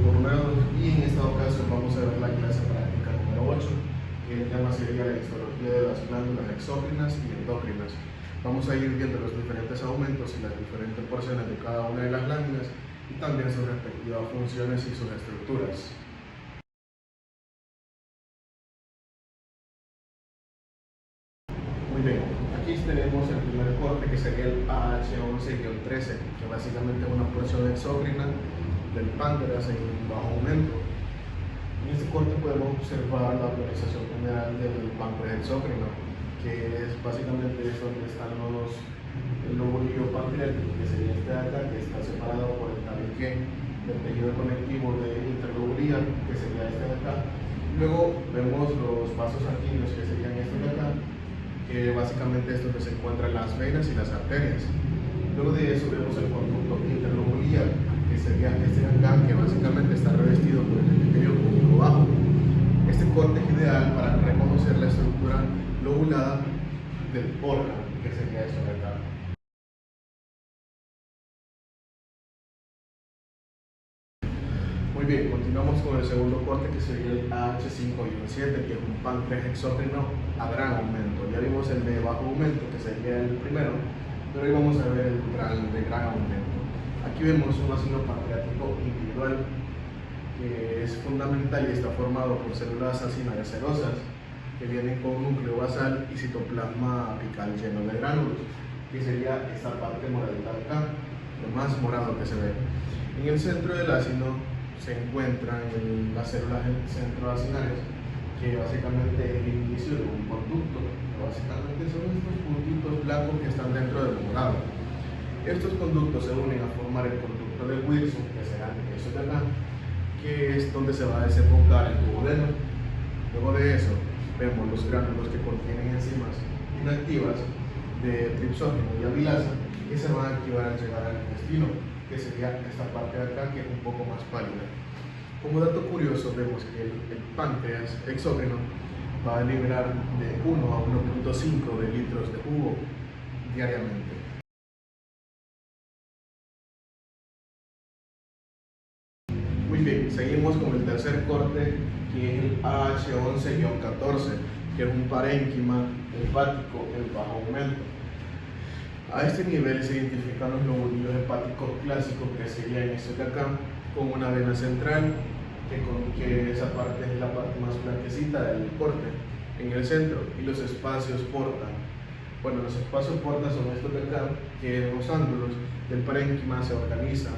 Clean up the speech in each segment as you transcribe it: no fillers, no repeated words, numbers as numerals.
grupo número 2 y en esta ocasión vamos a ver la clase práctica número 8, que el tema sería la histología de las glándulas exócrinas y endócrinas. Vamos a ir viendo los diferentes aumentos y las diferentes porciones de cada una de las láminas y también sus respectivas funciones y sus estructuras. Muy bien, aquí tenemos el primer corte que sería el AH11-13, que básicamente es una porción exócrina del páncreas en bajo aumento. En este corte podemos observar la organización general del páncreas exócrino, que es básicamente donde están el lóbulo pancreático, que sería este de acá, que está separado por el tabique del tejido conectivo interlobular, que sería este de acá. Luego vemos los vasos sanguíneos, que serían estos de acá, que básicamente es donde se encuentran las venas y las arterias. Luego de eso vemos el conducto interlobular, que sería este de acá, que básicamente está revestido por el epitelio cúbico bajo. Este corte es ideal para reconocer la estructura lobulada del órgano, que sería esto de acá. Muy bien, continuamos con el segundo corte, que sería el AH5-7, que es un páncreas exócrino a gran aumento. Ya vimos el de bajo aumento, que sería el primero, pero hoy vamos a ver el de gran aumento. Aquí vemos un ácido pancreático individual, que es fundamental y está formado por células acinarias serosas, que vienen con un núcleo basal y citoplasma apical lleno de gránulos, que sería esta parte moradita de acá, lo más morado que se ve. En el centro del ácido se encuentran las células centroacinarias, que básicamente es el inicio de un conducto, que básicamente son estos puntitos blancos que están dentro del morado. Estos conductos se unen a formar el conducto de Wilson, que serán esos de acá, que es donde se va a desembocar el duodeno. Luego de eso vemos los gránulos que contienen enzimas inactivas de tripsógeno y amilasa, que se van a activar al llegar al intestino, que sería esta parte de acá, que es un poco más pálida. Como dato curioso, vemos que el páncreas exócrino va a liberar de 1 a 1.5 de litros de jugo diariamente. Muy bien, seguimos con el tercer corte, que es el AH11-14, que es un parénquima hepático en bajo aumento. A este nivel se identifican los lóbulos hepáticos clásicos, que serían estos de acá, con una vena central, que esa parte es la parte más blanquecita del corte, en el centro, y los espacios porta. Bueno, los espacios porta son estos de acá, que en los ángulos del parénquima se organizan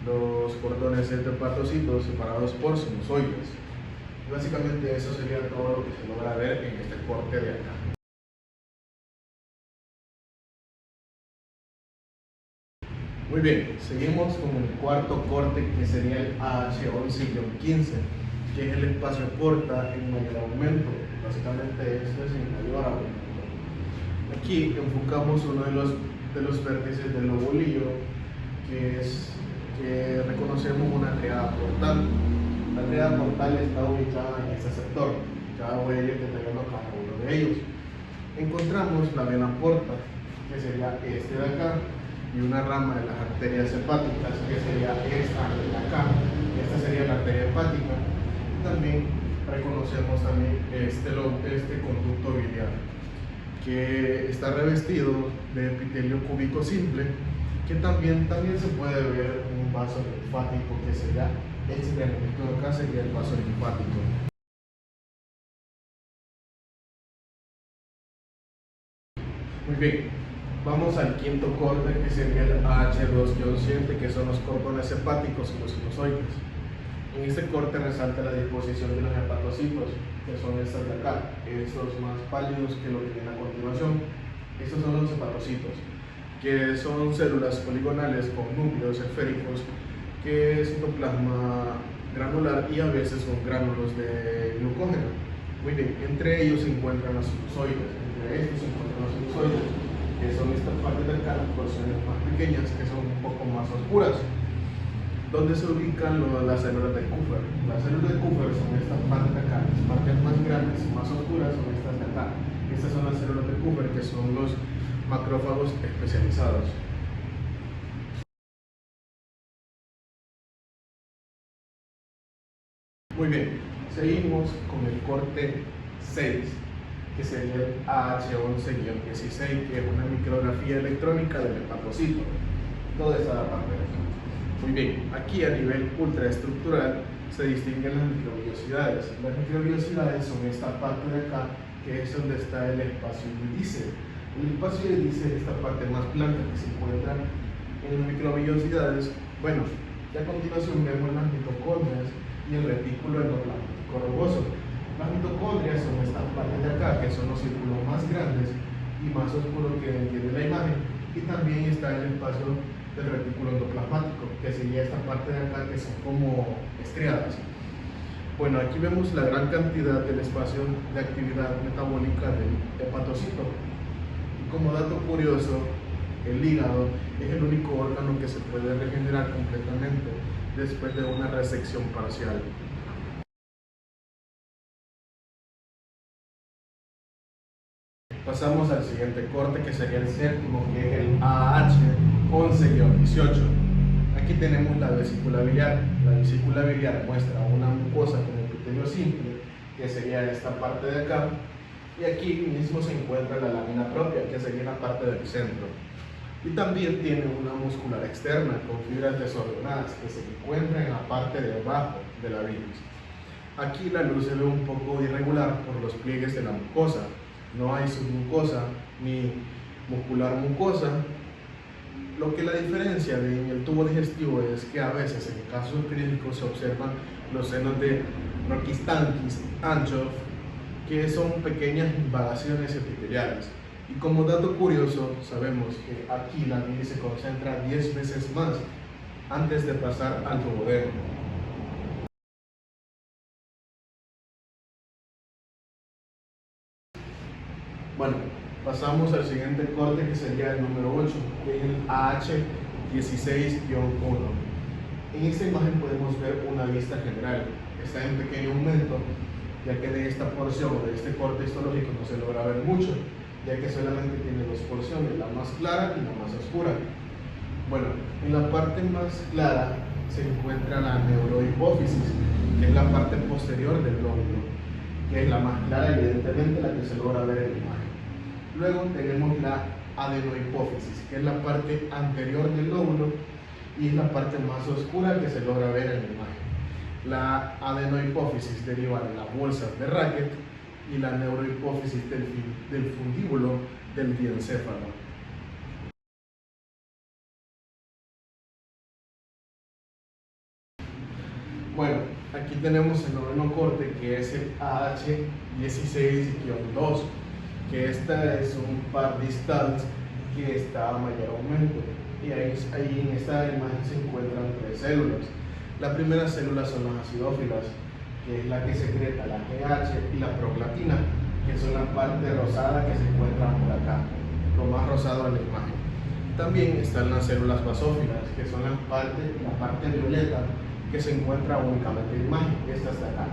los cordones entre hepatocitos separados por sinusoides. Y básicamente eso sería todo lo que se logra ver en este corte de acá. Muy bien, seguimos con el cuarto corte, que sería el AH11-15, que es el espacio porta en mayor aumento. Básicamente esto es en mayor aumento. Aquí enfocamos uno de los vértices del lobulillo, que reconocemos una triada portal. La triada portal está ubicada en este sector. Ya voy a ir detallando cada uno de ellos. Encontramos la vena porta, que sería este de acá, y una rama de las arterias hepáticas, que sería esta de acá. Esta sería la arteria hepática. También reconocemos este conducto biliar, que está revestido de epitelio cúbico simple, que también se puede ver un vaso linfático, que sería este de acá, sería el vaso linfático. Muy bien, vamos al quinto corte, que sería el AH2-7, que son los cordones hepáticos y los sinusoides. En este corte resalta la disposición de los hepatocitos, que son estas de acá, estos más pálidos que lo que viene a continuación. Estos son los hepatocitos, que son células poligonales con núcleos esféricos, que es citoplasma granular y a veces con gránulos de glucógeno. Muy bien, entre ellos se encuentran los sinusoides. Entre estos se encuentran los sinusoides, que son estas partes de acá, las porciones más pequeñas, que son un poco más oscuras, donde se ubican las células de Kupffer. Las células de Kupffer son estas partes de acá, las partes más grandes y más oscuras son estas de acá. Estas son las células de Kupffer, que son los macrófagos especializados. Muy bien, seguimos con el corte 6, que sería el AH11-16, que es una micrografía electrónica del hepatocito. Toda esta parte de acá. Muy bien, aquí a nivel ultraestructural se distinguen las microvellosidades. Las microvellosidades son esta parte de acá, que es donde está el espacio índice. El espacio índice es esta parte más blanca que se encuentra en las microvellosidades. Bueno, ya a continuación vemos las mitocondrias y el retículo endoplasmático rugoso. Las mitocondrias son estas partes de acá, que son los círculos más grandes y más oscuros que tiene la imagen. Y también está el espacio del retículo endoplasmático, que sería esta parte de acá, que son como estriadas. Bueno, aquí vemos la gran cantidad del espacio de actividad metabólica del hepatocito. Y como dato curioso, el hígado es el único órgano que se puede regenerar completamente después de una resección parcial. Pasamos al siguiente corte, que sería el séptimo, que es el AH11-18. Aquí tenemos la vesícula biliar. La vesícula biliar muestra una mucosa con epitelio simple, que sería esta parte de acá, y aquí mismo se encuentra la lámina propia, que sería la parte del centro. Y también tiene una muscular externa con fibras desordenadas que se encuentran en la parte de abajo de la bilis. Aquí la luz se ve un poco irregular por los pliegues de la mucosa. No hay submucosa ni muscular mucosa. Lo que la diferencia en el tubo digestivo es que a veces en casos clínicos se observan los senos de Rokitansky-Anchovy, que son pequeñas invagaciones epiteliales. Y como dato curioso, sabemos que aquí la bilis se concentra 10 veces más antes de pasar al duodeno. Bueno, pasamos al siguiente corte, que sería el número 8, que es el AH16-1. En esta imagen podemos ver una vista general. Está en pequeño aumento, ya que de esta porción o de este corte histológico no se logra ver mucho, ya que solamente tiene dos porciones, la más clara y la más oscura. Bueno, en la parte más clara se encuentra la neurohipófisis, que es la parte posterior del lóbulo, que es la más clara, evidentemente, la que se logra ver en la imagen. Luego tenemos la adenohipófisis, que es la parte anterior del lóbulo y es la parte más oscura que se logra ver en la imagen. La adenohipófisis deriva de las bolsas de Rechet y la neurohipófisis del fundíbulo del diencéfalo. Bueno, aquí tenemos el noveno corte, que es el AH16-2, que esta es un par distal que está a mayor aumento. Y ahí en esta imagen se encuentran tres células. La primera célula son las acidófilas, que es la que secreta la GH y la prolactina, que son la parte rosada que se encuentra por acá, lo más rosado en la imagen. También están las células basófilas, que son la parte violeta, que se encuentra únicamente en la imagen, estas de acá.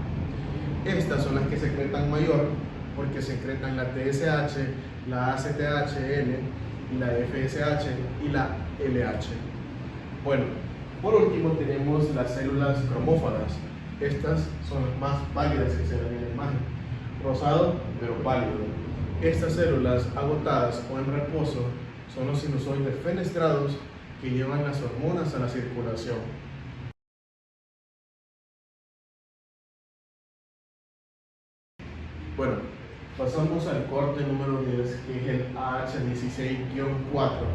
Estas son las que secretan mayor, porque secretan la TSH, la ACTH-N, la FSH y la LH. Bueno, por último tenemos las células cromófagas. Estas son las más pálidas que se ven en la imagen, rosado pero pálido. Estas células agotadas o en reposo son los sinusoides fenestrados que llevan las hormonas a la circulación. Bueno, pasamos al corte número 10, que es el AH16-4,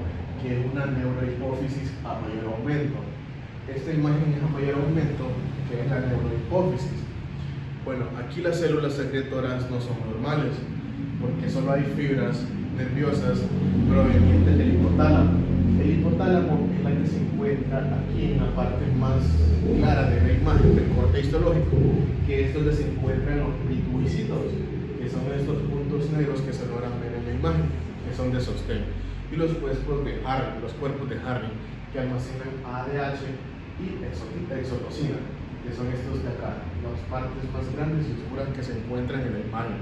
que es una neurohipófisis a mayor aumento. Esta imagen es a mayor aumento, que es la neurohipófisis. Bueno, aquí las células secretoras no son normales, porque solo hay fibras nerviosas provenientes del hipotálamo. El hipotálamo es la que se encuentra aquí en la parte más clara de la imagen del corte histológico, que es donde se encuentran los pituicitos, que son estos puntos negros que se logran ver en la imagen, que son de sostén, y los cuerpos de Harry, que almacenan ADH y exotocina, que son estos de acá, las partes más grandes y oscuras que se encuentran en la imagen.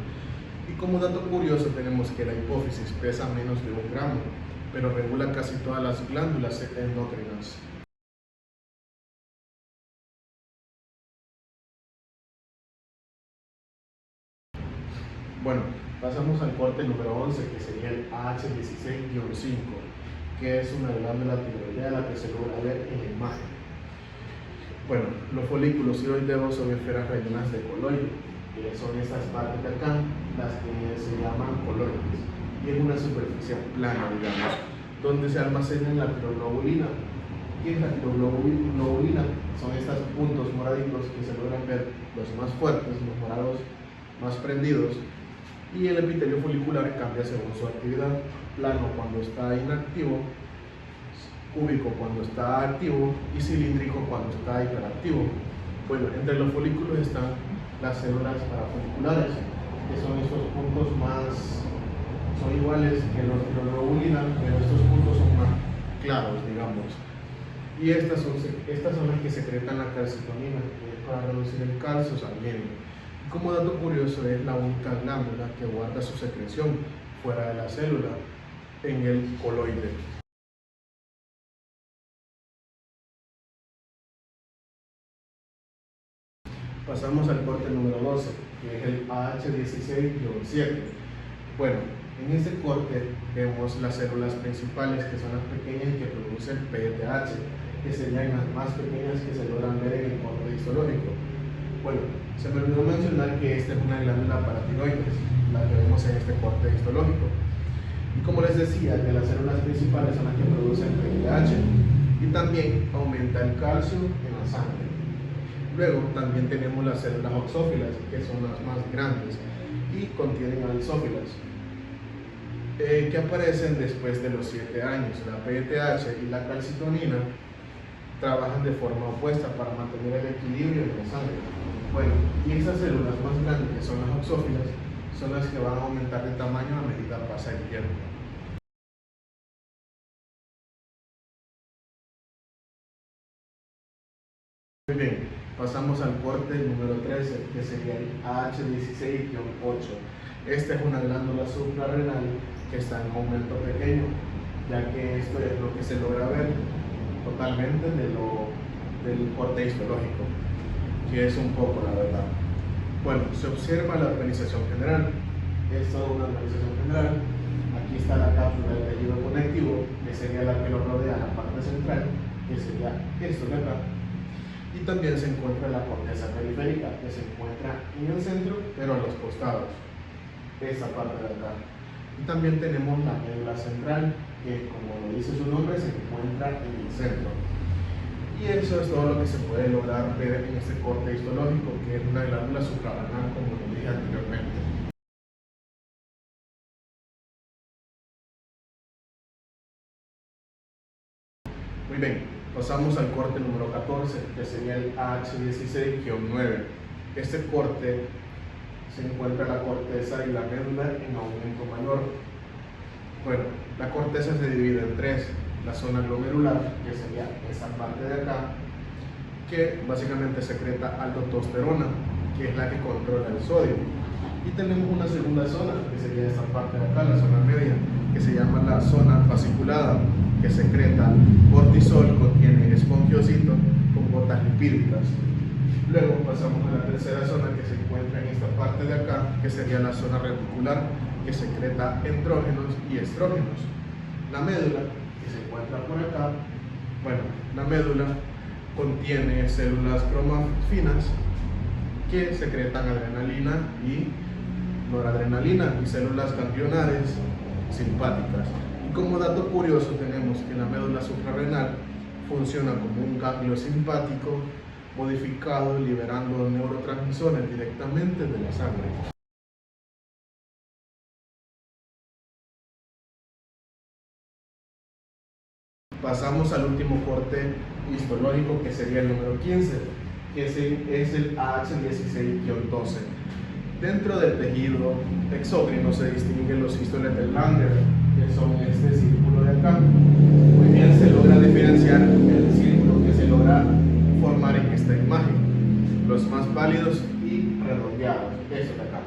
Y como dato curioso tenemos que la hipófisis pesa menos de 1 gramo, pero regula casi todas las glándulas endocrinas. Bueno, pasamos al corte número 11, que sería el AH16-5, que es una glándula tiroidea que se logra ver en la imagen. Bueno, los folículos tiroideos son esferas rellenas de coloides, que son estas partes de acá, las que se llaman coloides, y es una superficie plana, digamos, donde se almacena la tiroglobulina. ¿Qué es la tiroglobulina? Son estos puntos moraditos que se logran ver, los más fuertes, los morados más prendidos, y el epitelio folicular cambia según su actividad: plano cuando está inactivo, cúbico cuando está activo y cilíndrico cuando está hiperactivo. Bueno, entre los folículos están las células parafoliculares, que son estos puntos son iguales que los tiroglobulina, pero estos puntos son más claros, digamos. Y estas son las que secretan la calcitonina, que es para reducir el calcio sanguíneo. Y como dato curioso, es la única glándula que guarda su secreción fuera de la célula, en el coloide. Pasamos al corte número 12, que es el AH16-7. Bueno, en este corte vemos las células principales, que son las pequeñas que producen PTH, que serían las más pequeñas que se logran ver en el corte histológico. Bueno, se me olvidó mencionar que esta es una glándula paratiroides, la que vemos en este corte histológico. Y como les decía, que las células principales son las que producen PTH, y también aumenta el calcio en la sangre. Luego también tenemos las células oxófilas, que son las más grandes y contienen alzófilas, que aparecen después de los 7 años. La PTH y la calcitonina trabajan de forma opuesta para mantener el equilibrio en la sangre. Bueno, y esas células más grandes, que son las oxófilas, son las que van a aumentar de tamaño a medida que pasa el tiempo. Muy bien, pasamos al corte número 13, que sería el AH16-8. Esta es una glándula suprarrenal que está en aumento pequeño, ya que esto es lo que se logra ver totalmente del corte histológico, que es un poco, la verdad. Bueno, se observa la organización general. Es toda una organización general. Aquí está la cápsula del tejido conectivo, que sería la que lo rodea la parte central, que sería esto de acá. Y también se encuentra la corteza periférica, que se encuentra en el centro, pero a los costados, esa parte de acá. Y también tenemos la médula central, que como lo dice su nombre, se encuentra en el centro. Y eso es todo lo que se puede lograr ver en este corte histológico, que es una glándula suprarrenal, como lo dije anteriormente. Muy bien, pasamos al corte número 14, que sería el AH16-9. Este corte se encuentra la corteza y la médula en aumento mayor. Bueno, la corteza se divide en tres: la zona glomerular, que sería esa parte de acá, que básicamente secreta aldotestosterona, que es la que controla el sodio. Y tenemos una segunda zona, que sería esta parte de acá, la zona media, que se llama la zona fasciculada, que secreta cortisol, contiene espongiosito con gotas lipídicas. Luego pasamos a la tercera zona, que se encuentra en esta parte de acá, que sería la zona reticular, que secreta estrógenos y estrógenos. La médula, que se encuentra por acá, bueno, la médula contiene células cromafinas que secretan adrenalina y noradrenalina, y células ganglionares simpáticas. Y como dato curioso tenemos que la médula suprarrenal funciona como un ganglio simpático modificado, liberando neurotransmisores directamente de la sangre. Pasamos al último corte histológico, que sería el número 15, que es el AH16-12. Dentro del tejido exócrino se distinguen los histones del Langer, que son este círculo de acá. Muy bien, se logra diferenciar el círculo que se logra formar en esta imagen, los más pálidos y redondeados, eso de acá.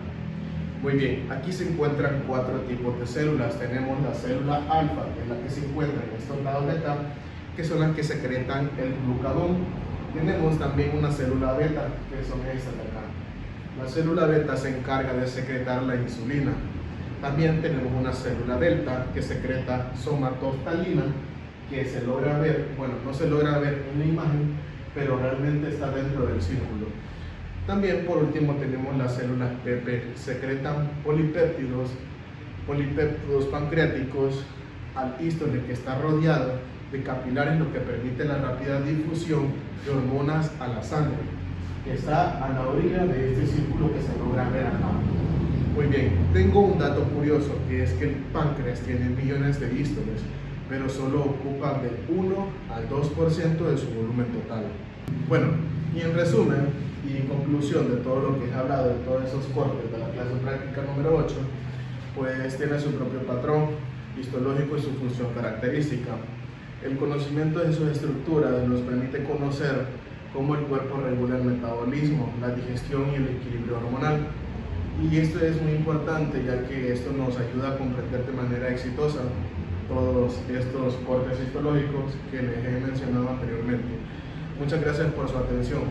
Muy bien, aquí se encuentran 4 tipos de células. Tenemos la célula alfa, que es la que se encuentra en estos lados de acá, que son las que secretan el glucagón. Tenemos también una célula beta, que son estas de acá. La célula beta se encarga de secretar la insulina. También tenemos una célula delta que secreta somatostalina, que se logra ver, bueno, no se logra ver en la imagen, pero realmente está dentro del círculo. También por último tenemos las células PP, secretan polipéptidos pancreáticos al hístole, que está rodeado de capilares, lo que permite la rápida difusión de hormonas a la sangre, que está a la orilla de este círculo que se logra ver acá. Muy bien, tengo un dato curioso, que es que el páncreas tiene millones de hístoles, pero solo ocupan del 1 al 2% de su volumen total. Bueno, y en resumen y en conclusión de todo lo que he hablado, de todos esos cortes de la clase práctica número 8, pues tiene su propio patrón histológico y su función característica. El conocimiento de sus estructuras nos permite conocer cómo el cuerpo regula el metabolismo, la digestión y el equilibrio hormonal. Y esto es muy importante, ya que esto nos ayuda a comprender de manera exitosa todos estos cortes histológicos que les he mencionado anteriormente. Muchas gracias por su atención.